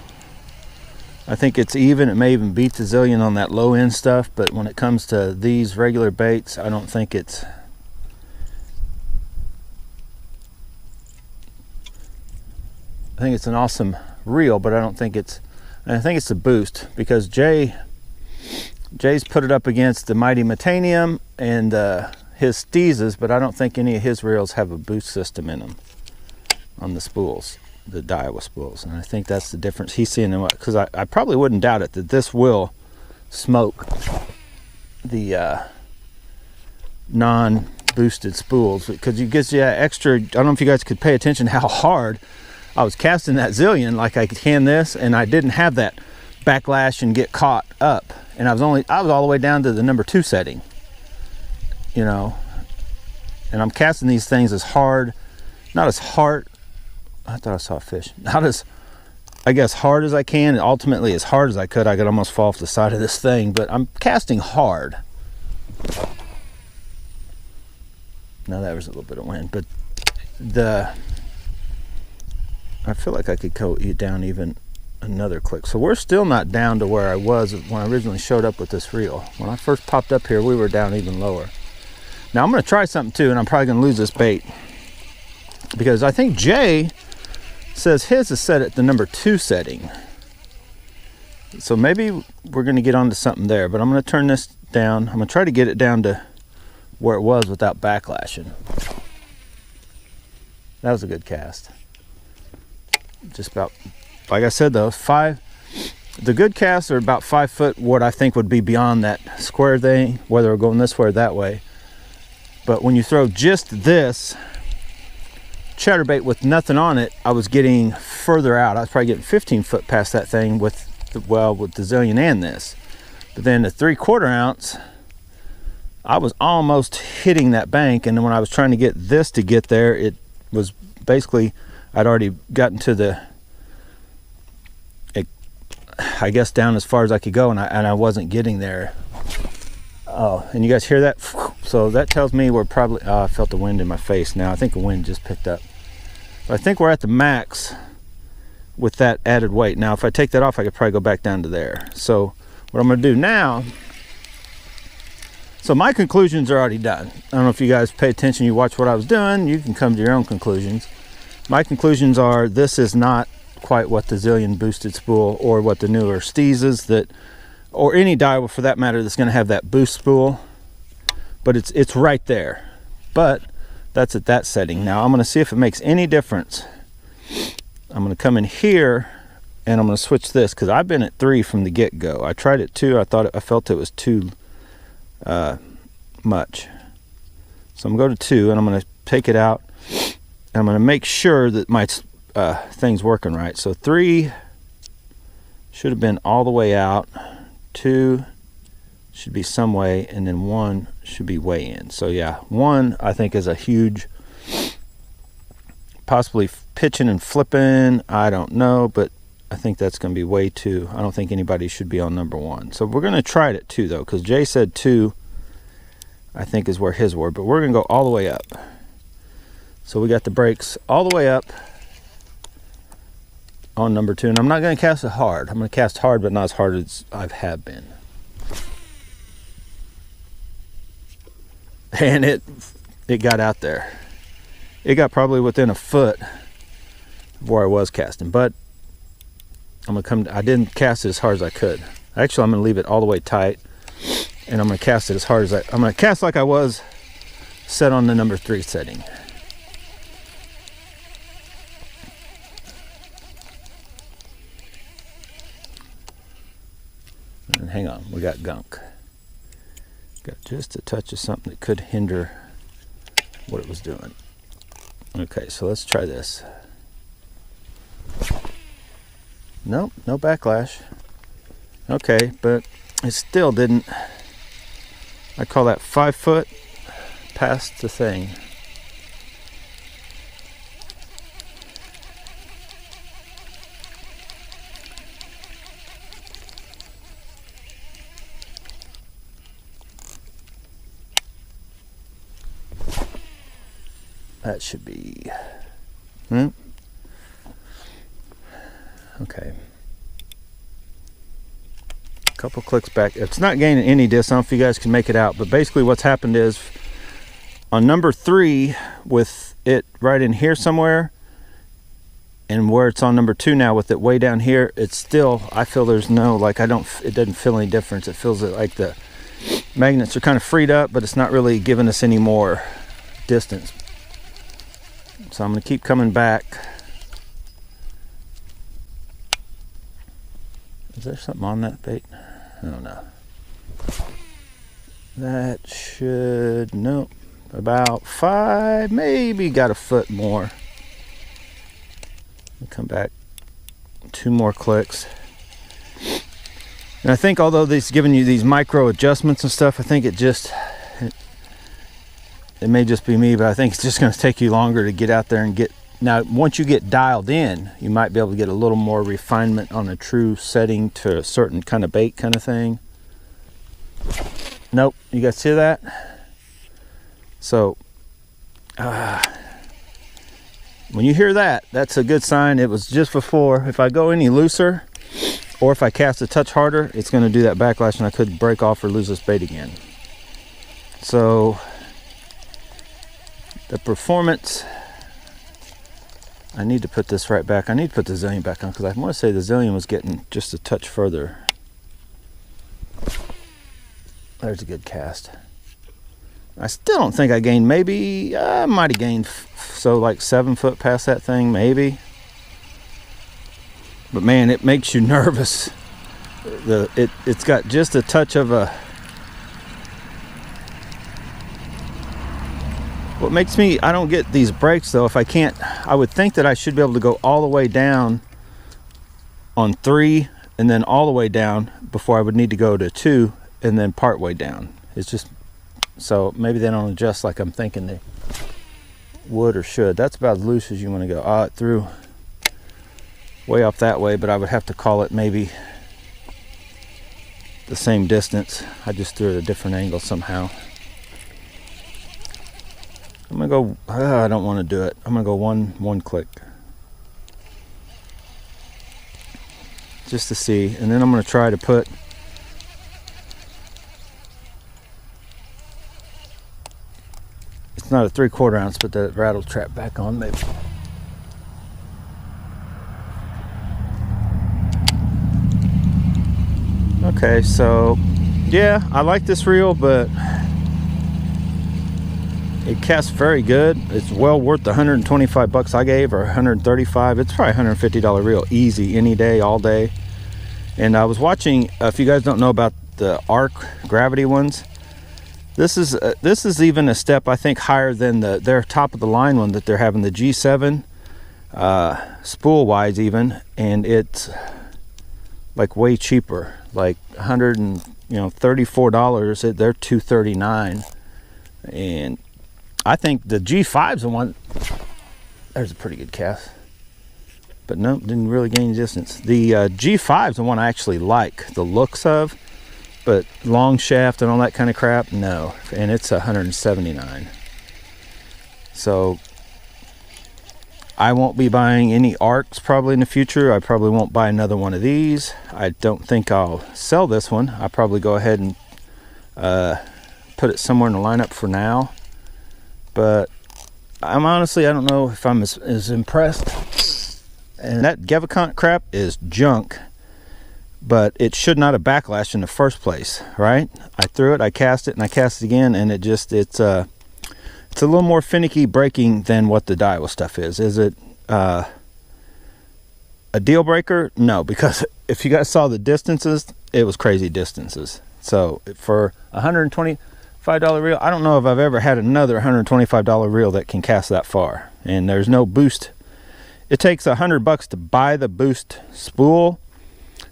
I think it's even. It may even beat the Zillion on that low end stuff, but when it comes to these regular baits, I don't think it's. I think it's an awesome reel, but I don't think it's. I think it's a boost, because Jay's put it up against the Mighty Metanium and his Steezes, but I don't think any of his reels have a boost system in them on the spools. The Daiwa spools, and I think that's the difference he's seeing in what, because I probably wouldn't doubt it that this will smoke the non-boosted spools, because it gives you extra. I don't know if you guys could pay attention how hard I was casting that Zillion, like I can this, and I didn't have that backlash and get caught up, and I was all the way down to the number 2 setting, you know, and I'm casting these things as hard, not as hard. I thought I saw a fish. Not as, I guess, hard as I can, and ultimately as hard as I could. I could almost fall off the side of this thing, but I'm casting hard. Now that was a little bit of wind, but I feel like I could go down even another click. So we're still not down to where I was when I originally showed up with this reel. When I first popped up here, we were down even lower. Now I'm going to try something too, and I'm probably going to lose this bait, because I think Jay says his is set at the number 2 setting. So maybe we're going to get onto something there, but I'm going to turn this down. I'm going to try to get it down to where it was without backlashing. That was a good cast. Just about, like I said though, the good casts are about 5 foot, what I think would be beyond that square thing, whether we're going this way or that way. But when you throw just this chatterbait with nothing on it, I was getting further out. I was probably getting 15 foot past that thing with the Zillion and this. But then the 3/4 ounce, I was almost hitting that bank, and then when I was trying to get this to get there, it was basically, I'd already gotten to I guess down as far as I could go, and I wasn't getting there. Oh, and you guys hear that? So that tells me we're probably, I felt the wind in my face now. I think the wind just picked up. But I think we're at the max with that added weight. Now if I take that off, I could probably go back down to there. So what I'm going to do now, so my conclusions are already done. I don't know if you guys pay attention, you watch what I was doing, you can come to your own conclusions. My conclusions are, this is not quite what the Zillion boosted spool, or what the newer Steeds is, that, or any Daiwa for that matter, that's going to have that boost spool. But it's right there. But that's at that setting. Now I'm going to see if it makes any difference. I'm going to come in here and I'm going to switch this, because I've been at 3 from the get-go. I tried it 2. I felt it was too much. So I'm going to go to 2 and I'm going to take it out and I'm going to make sure that my thing's working right. So 3 should have been all the way out. 2 should be some way, and then 1 should be way in. So yeah, 1 I think is a huge, possibly pitching and flipping, I don't know, but I think that's going to be way too. I don't think anybody should be on number 1. So we're going to try it at 2 though, because Jay said 2 I think is where his were, but we're going to go all the way up. So we got the brakes all the way up on number 2, and I'm not going to cast it hard. I'm going to cast hard, but not as hard as I have been. And it got out there. It got probably within a foot of where I was casting, but I'm gonna come. I didn't cast it as hard as I could. Actually, I'm gonna leave it all the way tight, and I'm gonna cast it as hard as I'm gonna cast like I was set on the number 3 setting. And hang on, we got gunk. Got just a touch of something that could hinder what it was doing. Okay, so let's try this. Nope, no backlash. Okay, but it still didn't. I call that 5 foot past the thing. That should be, okay. A couple clicks back. It's not gaining any distance. I don't know if you guys can make it out, but basically what's happened is on number 3, with it right in here somewhere, and where it's on number 2 now with it way down here, it's still, I feel there's no, like, it doesn't feel any difference. It feels like the magnets are kind of freed up, but it's not really giving us any more distance. So I'm going to keep coming back. Is there something on that bait? I don't know. That should, nope, about 5, maybe got a foot more. Come back, 2 more clicks. And I think although they've given you these micro adjustments and stuff, I think it may just be me, but I think it's just going to take you longer to get out there and get. Now, once you get dialed in, you might be able to get a little more refinement on a true setting to a certain kind of bait kind of thing. Nope, you guys see that? So, when you hear that, that's a good sign. It was just before. If I go any looser, or if I cast a touch harder, it's going to do that backlash, and I could break off or lose this bait again. So, the performance, I need to put this right back. I need to put the Zillion back on, because I want to say the Zillion was getting just a touch further. There's a good cast. I still don't think I gained, maybe, I might have gained, so like 7 foot past that thing, maybe. But man, it makes you nervous. It's got just a touch of a, what makes me, I don't get these breaks though, if I can't, I would think that I should be able to go all the way down on 3 and then all the way down before I would need to go to 2 and then part way down. It's just, so maybe they don't adjust like I'm thinking they would or should. That's about as loose as you want to go. It threw way off that way, but I would have to call it maybe the same distance. I just threw it at a different angle somehow. I'm gonna go, I don't want to do it. I'm gonna go one click. just to see, and then I'm going to try to put it's not a 3/4 ounce, but the rattle trap back on maybe. Okay, so yeah, I like this reel, but it casts very good. It's well worth the 125 bucks I gave, or 135. It's probably $150 reel, easy, any day, all day. And I was watching, if you guys don't know about the arc gravity ones, this is even a step, I think, higher than their top of the line one that they're having, the G7, spool wise even, and it's like way cheaper, like $134. They're $239, and I think the G5's the one. There's a pretty good cast, but nope, didn't really gain distance. The G5's the one I actually like the looks of, but long shaft and all that kind of crap, no. And it's $179. So I won't be buying any arcs probably in the future. I probably won't buy another one of these. I don't think I'll sell this one. I'll probably go ahead and put it somewhere in the lineup for now. But I'm honestly, I don't know if I'm as impressed. And that Gevicant crap is junk, but it should not have backlashed in the first place, right? I threw it, I cast it, and I cast it again, and it's a little more finicky breaking than what the Daiwa stuff is. Is it a deal breaker? No, because if you guys saw the distances, it was crazy distances. So for $125 reel, I don't know if I've ever had another $125 reel that can cast that far. And there's no boost. It takes $100 to buy the boost spool.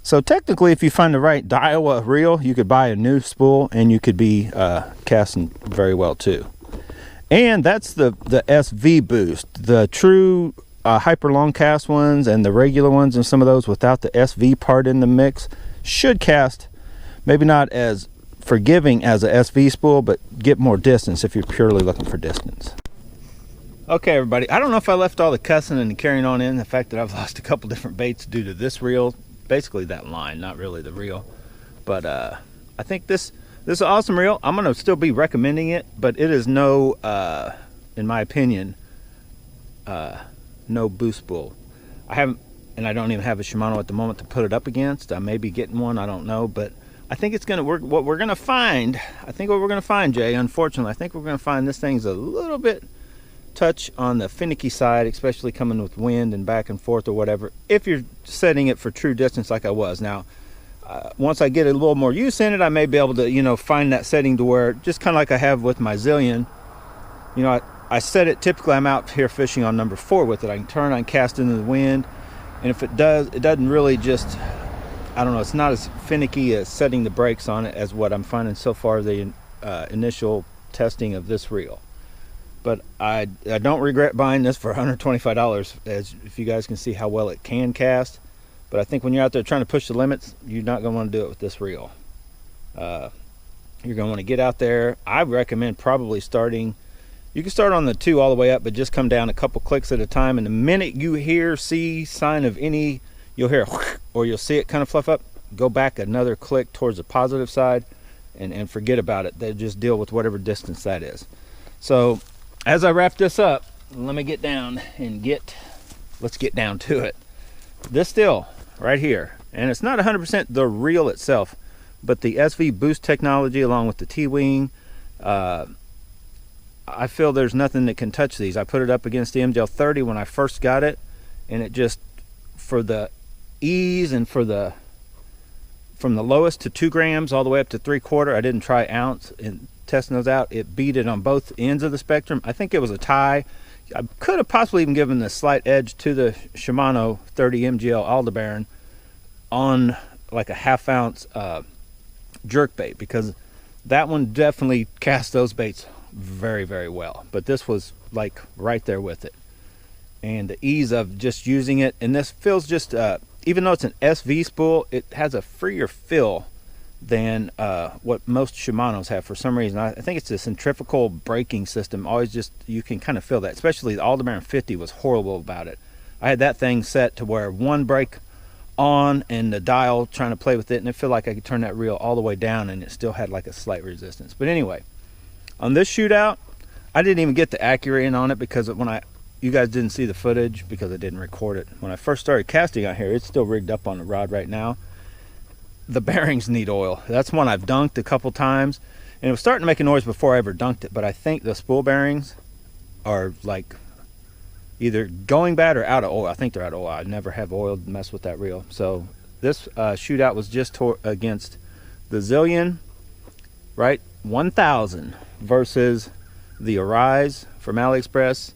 So technically, if you find the right Daiwa reel, you could buy a new spool and you could be casting very well too. And that's the SV boost. The true hyper long cast ones and the regular ones and some of those without the SV part in the mix should cast maybe not as forgiving as a SV spool, but get more distance if you're purely looking for distance. Okay, everybody, I don't know if I left all the cussing and the carrying on in, the fact that I've lost a couple different baits due to this reel, basically that line, not really the reel. But I think this is an awesome reel. I'm gonna still be recommending it, but it is no, in my opinion, no boost spool. I haven't, and I don't even have a Shimano at the moment to put it up against. I may be getting one, I don't know, but I think it's gonna work. What we're gonna find, Jay, unfortunately, I think we're gonna find this thing's a little bit touch on the finicky side, especially coming with wind and back and forth or whatever, if you're setting it for true distance like I was. Now, once I get a little more use in it, I may be able to, you know, find that setting to where, just kind of like I have with my Zillion, you know, I set it, typically I'm out here fishing on number 4 with it. I can turn on, cast into the wind, and if it doesn't really just, I don't know, it's not as finicky as setting the brakes on it as what I'm finding so far the initial testing of this reel. But I don't regret buying this for $125, as if you guys can see how well it can cast. But I think when you're out there trying to push the limits, you're not going to want to do it with this reel. You're going to want to get out there. I recommend probably starting, you can start on the 2 all the way up, but just come down a couple clicks at a time. And the minute you see sign of any, you'll hear, or you'll see it kind of fluff up, go back another click towards the positive side and forget about it. They just deal with whatever distance that is. So as I wrap this up, let me get down and let's get down to it. This still right here, and it's not 100% the reel itself, but the SV boost technology along with the T-wing, I feel there's nothing that can touch these. I put it up against the MGL 30 when I first got it, and it just, for the ease and for the, from the lowest to 2 grams all the way up to 3/4, I didn't try ounce and testing those out, it beat it on both ends of the spectrum. I think it was a tie. I could have possibly even given the slight edge to the Shimano 30 MGL Aldebaran on like a 1/2 ounce jerk bait, because that one definitely cast those baits very, very well. But this was like right there with it. And the ease of just using it, and this feels just, even though it's an SV spool, it has a freer feel than what most Shimanos have for some reason. I think it's the centrifugal braking system. Always just, you can kind of feel that. Especially the Aldebaran 50 was horrible about it. I had that thing set to where one brake on and the dial trying to play with it, and it felt like I could turn that reel all the way down and it still had like a slight resistance. But anyway, on this shootout, I didn't even get the Acura in on it because you guys didn't see the footage because I didn't record it. When I first started casting out here, it's still rigged up on the rod right now. The bearings need oil. That's one I've dunked a couple times, and it was starting to make a noise before I ever dunked it, but I think the spool bearings are like either going bad or out of oil. I think they're out of oil. I never have oil to mess with that reel. So this shootout was just against the Zillion, right? 1000 versus the Arise from AliExpress.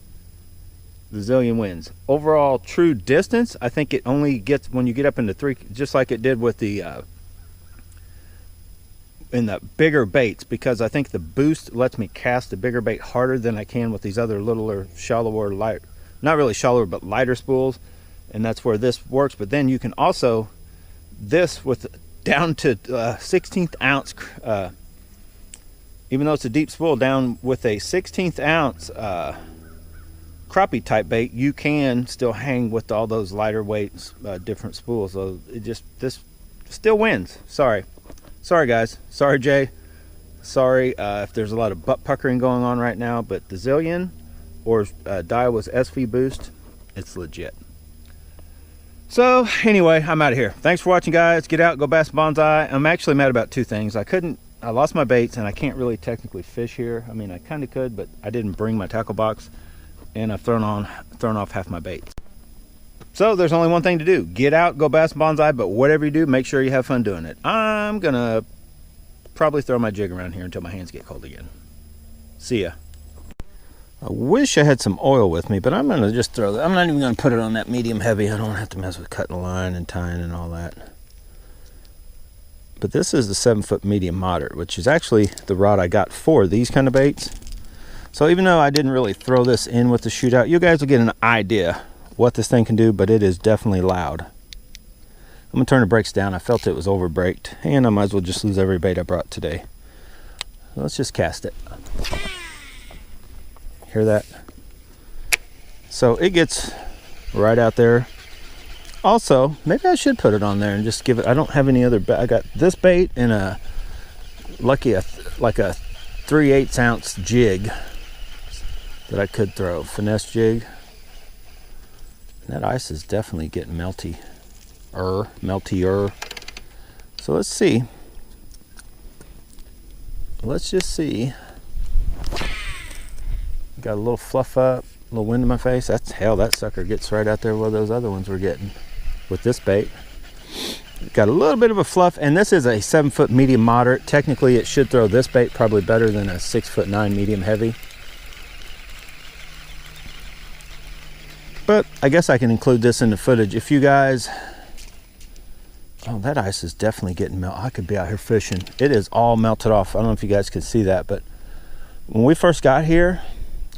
The Zillion wins. Overall true distance, I think it only gets when you get up into 3, just like it did with the in the bigger baits, because I think the boost lets me cast the bigger bait harder than I can with these other littler, shallower, light, not really shallower, but lighter spools, and that's where this works. But then you can also, this with down to 16th ounce, even though it's a deep spool, down with a 16th ounce crappie type bait, you can still hang with all those lighter weights, different spools. So this still wins. Sorry guys, sorry Jay, sorry if there's a lot of butt puckering going on right now, but the Zillion or Daiwa's SV Boost, it's legit. So anyway, I'm out of here. Thanks for watching, guys. Get out, go bass bonsai. I'm actually mad about 2 things. I lost my baits, and I can't really technically fish here. I mean, I kind of could, but I didn't bring my tackle box, and I've thrown off half my baits. So there's only one thing to do. Get out, go bass bonsai, but whatever you do, make sure you have fun doing it. I'm gonna probably throw my jig around here until my hands get cold again. See ya. I wish I had some oil with me, but I'm gonna just throw that. I'm not even gonna put it on that medium heavy. I don't have to mess with cutting a line and tying and all that. But this is the 7-foot medium moderate, which is actually the rod I got for these kind of baits. So even though I didn't really throw this in with the shootout, you guys will get an idea what this thing can do, but it is definitely loud. I'm gonna turn the brakes down. I felt it was over braked, and I might as well just lose every bait I brought today. So let's just cast it. Hear that? So it gets right out there. Also, maybe I should put it on there and just give it. I don't have any other bait. I got this bait and like a 3/8 ounce jig that I could throw, finesse jig. That ice is definitely getting meltier. So let's see. Let's just see. Got a little fluff up, a little wind in my face. That sucker gets right out there where those other ones were getting with this bait. Got a little bit of a fluff, and this is a 7-foot medium moderate. Technically, it should throw this bait probably better than a 6'9" medium heavy. But I guess I can include this in the footage. If you guys, oh, that ice is definitely getting melted. I could be out here fishing. It is all melted off. I don't know if you guys could see that, but when we first got here,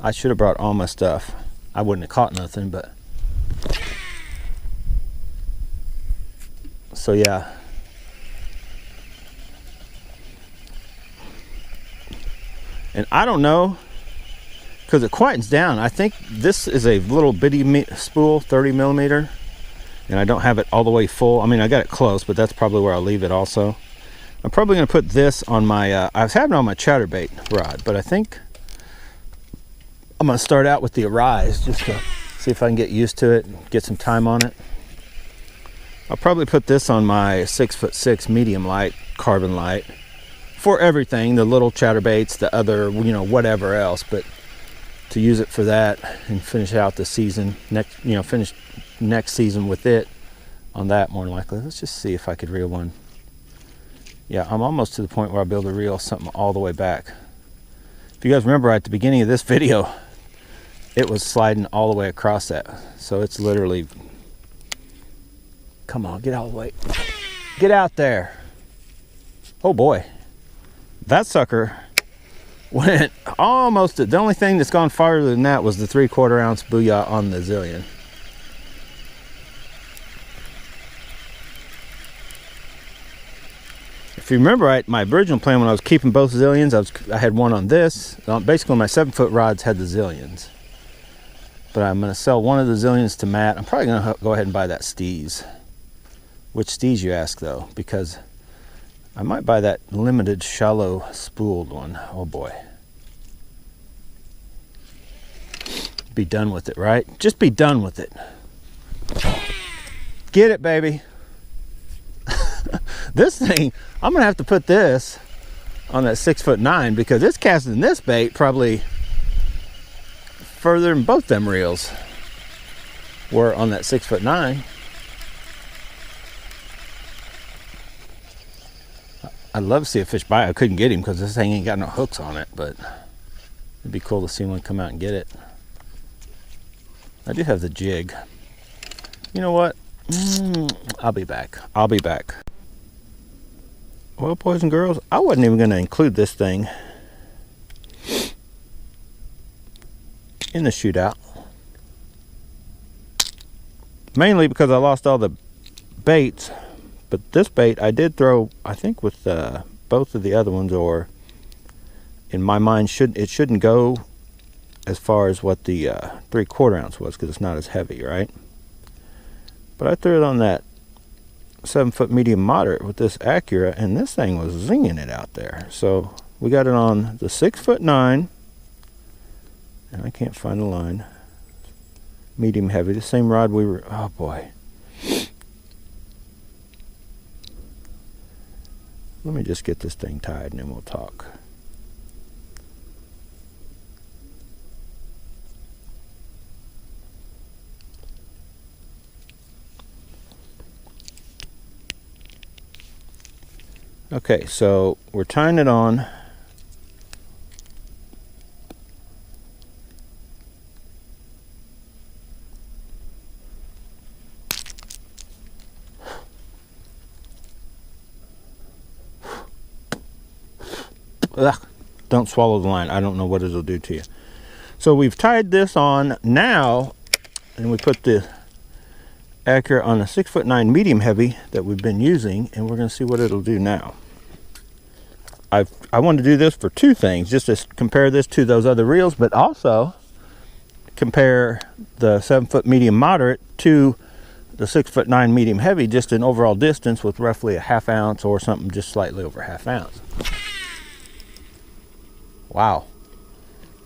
I should have brought all my stuff. I wouldn't have caught nothing, but so yeah. And I don't know, because it quietens down. I think this is a little bitty spool, 30 millimeter, and I don't have it all the way full. I mean, I got it close, but that's probably where I'll leave it also. I'm probably going to put this on my, I was having it on my chatterbait rod, but I think I'm going to start out with the Arise just to see if I can get used to it and get some time on it. I'll probably put this on my 6'6" medium light, carbon light, for everything, the little chatterbaits, the other, whatever else, but to use it for that and finish out the season, finish next season with it on that more than likely. Let's just see if I could reel one. Yeah, I'm almost to the point where I'll be able to reel something all the way back. If you guys remember at the beginning of this video, it was sliding all the way across that. So it's literally, come on, get out of the way. Get out there. Oh boy, that sucker went almost, the only thing that's gone farther than that was the 3/4 ounce Booyah on the Zillion. If you remember, my original plan when I was keeping both Zillions, I had one on this. Basically, my 7-foot rods had the Zillions. But I'm going to sell one of the Zillions to Matt. I'm probably going to go ahead and buy that Steed. Which Steeds you ask though, because I might buy that limited shallow spooled one. Oh boy. Be done with it, right? Just be done with it. Get it, baby. This thing, I'm gonna have to put this on that 6'9" because it's casting this bait probably further than both them reels were on that 6'9". I'd love to see a fish bite. I couldn't get him because this thing ain't got no hooks on it, but it'd be cool to see one come out and get it. I do have the jig. You know what? I'll be back. I'll be back. Well, boys and girls, I wasn't even going to include this thing in the shootout. Mainly because I lost all the baits. But this bait I did throw, I think, with both of the other ones, or in my mind, it shouldn't go as far as what the 3/4 ounce was because it's not as heavy, right? But I threw it on that 7-foot medium moderate with this Acura, and this thing was zinging it out there. So we got it on the 6'9", and I can't find the line. Medium heavy, the same rod we were. Oh boy. Let me just get this thing tied and then we'll talk. Okay, so we're tying it on. Ugh, don't swallow the line. I don't know what it'll do to you. So we've tied this on now, and we put the Acura on a 6'9" medium heavy that we've been using, and we're going to see what it'll do now. I want to do this for two things, just to compare this to those other reels, but also compare the 7-foot medium moderate to the 6'9" medium heavy, just in overall distance with roughly a 1/2 ounce or something just slightly over 1/2 ounce. Wow.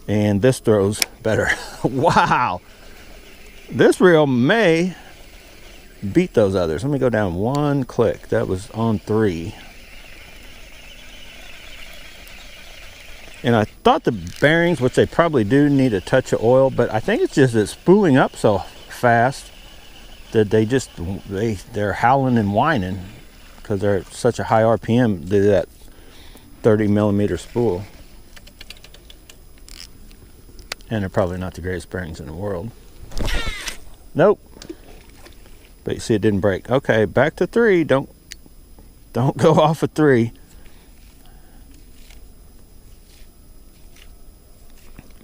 And this throws better. Wow. This reel may beat those others. Let me go down one click. That was on 3. And I thought the bearings, which they probably do, need a touch of oil, but I think it's just it's spooling up so fast that they're howling and whining because they're at such a high RPM to that 30mm spool. And they're probably not the greatest bearings in the world. Nope. But you see it didn't break. Okay, back to 3. Don't go off of 3.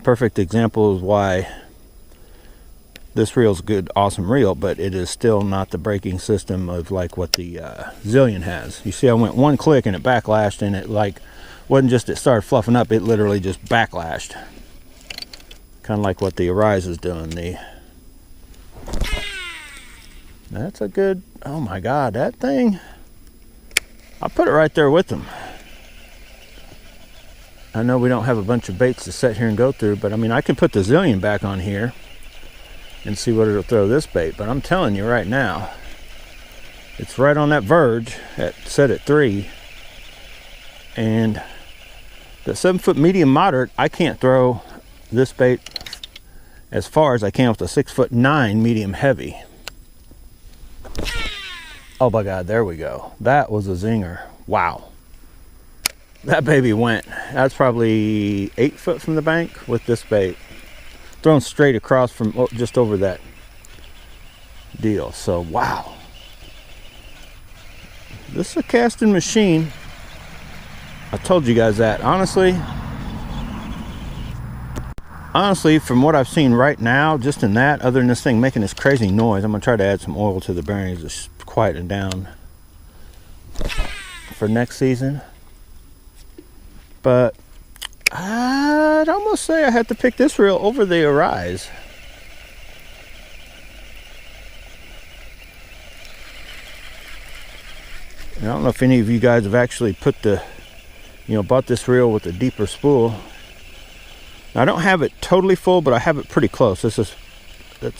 Perfect example of why this reel's a good, awesome reel, but it is still not the braking system of like what the Zillion has. You see I went one click and it backlashed, and it like wasn't just it started fluffing up, it literally just backlashed. Kind of like what the Arise is doing. That's a good, oh my God, that thing, I'll put it right there with them. I know we don't have a bunch of baits to sit here and go through, but I mean, I can put the Zillion back on here and see what it'll throw this bait. But I'm telling you right now, it's right on that verge, set at 3. And the 7-foot medium moderate, I can't throw this bait as far as I can with the 6'9" medium heavy. Oh my God, there we go. That was a zinger. Wow. That baby went. That's probably 8 foot from the bank with this bait. Thrown straight across from just over that deal. So, wow. This is a casting machine. I told you guys that. Honestly, from what I've seen right now, just in that, other than this thing making this crazy noise, I'm going to try to add some oil to the bearings to quiet it down for next season. But I'd almost say I had to pick this reel over the Arise. And I don't know if any of you guys have actually put the, bought this reel with a deeper spool. Now, I don't have it totally full, but I have it pretty close. That's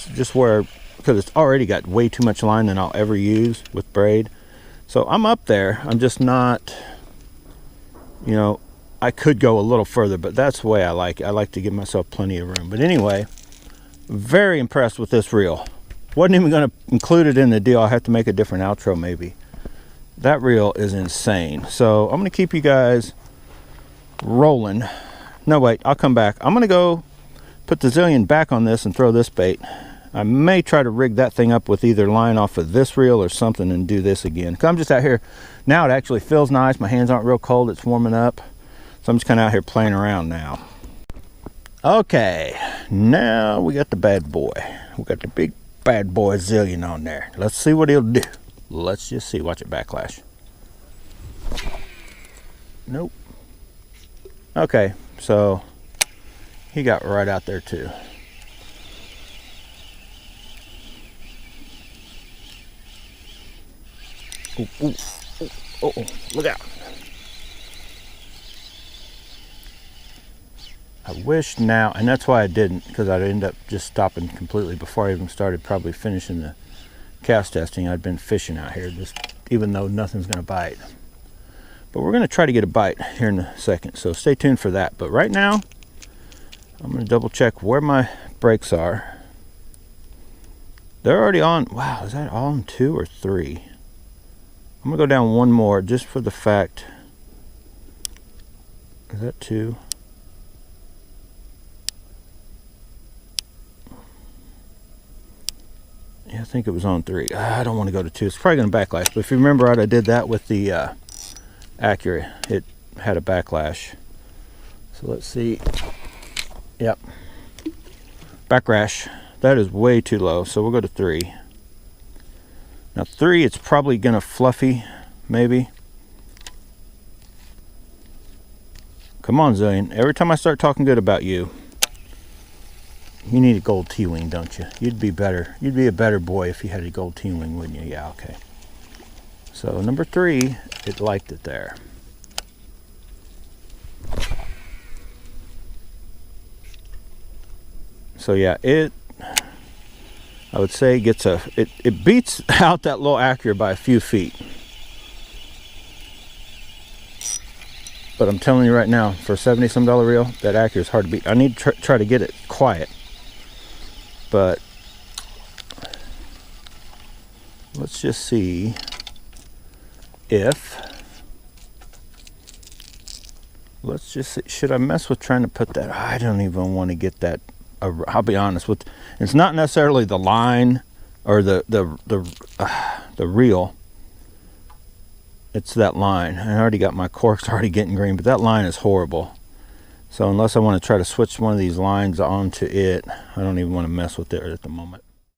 just where, because it's already got way too much line than I'll ever use with braid. So I'm up there. I'm just not, I could go a little further, but that's the way I like it. I like to give myself plenty of room. But anyway, very impressed with this reel. Wasn't even going to include it in the deal. I have to make a different outro maybe. That reel is insane. So I'm going to keep you guys rolling. No, wait, I'll come back. I'm going to go put the Zillion back on this and throw this bait. I may try to rig that thing up with either line off of this reel or something and do this again. Because I'm just out here. Now it actually feels nice. My hands aren't real cold. It's warming up. So I'm just kind of out here playing around now. Okay, now we got the bad boy. We got the big bad boy Zillion on there. Let's see what he'll do. Let's just see. Watch it backlash. Nope. Okay, so he got right out there too. Ooh, ooh, ooh, oh, oh, look out. I wish now, and that's why I didn't, because I'd end up just stopping completely before I even started probably finishing the cast testing. I'd been fishing out here, just even though nothing's going to bite. But we're going to try to get a bite here in a second, so stay tuned for that. But right now, I'm going to double check where my brakes are. They're already on. Wow, is that on 2 or 3? I'm going to go down one more just for the fact. Is that 2? Yeah, I think it was on 3. I don't want to go to 2. It's probably going to backlash. But if you remember right, I did that with the Acura. It had a backlash. So let's see. Yep. Backlash. That is way too low. So we'll go to 3. Now 3, it's probably going to fluffy, maybe. Come on, Zillion. Every time I start talking good about you, you need a gold T-wing, don't you? You'd be better. You'd be a better boy if you had a gold T-wing, wouldn't you? Yeah, okay. So number 3, it liked it there. So yeah, I would say gets it beats out that little Acura by a few feet. But I'm telling you right now, for a $70-some reel, that Acura is hard to beat. I need to try to get it quiet. But let's just see if, let's just see, should I mess with trying to put that? I don't even want to get that. I'll be honest with, it's not necessarily the line or the reel. It's that line. I already got my corks already getting green, but that line is horrible. So unless I want to try to switch one of these lines onto it, I don't even want to mess with it at the moment.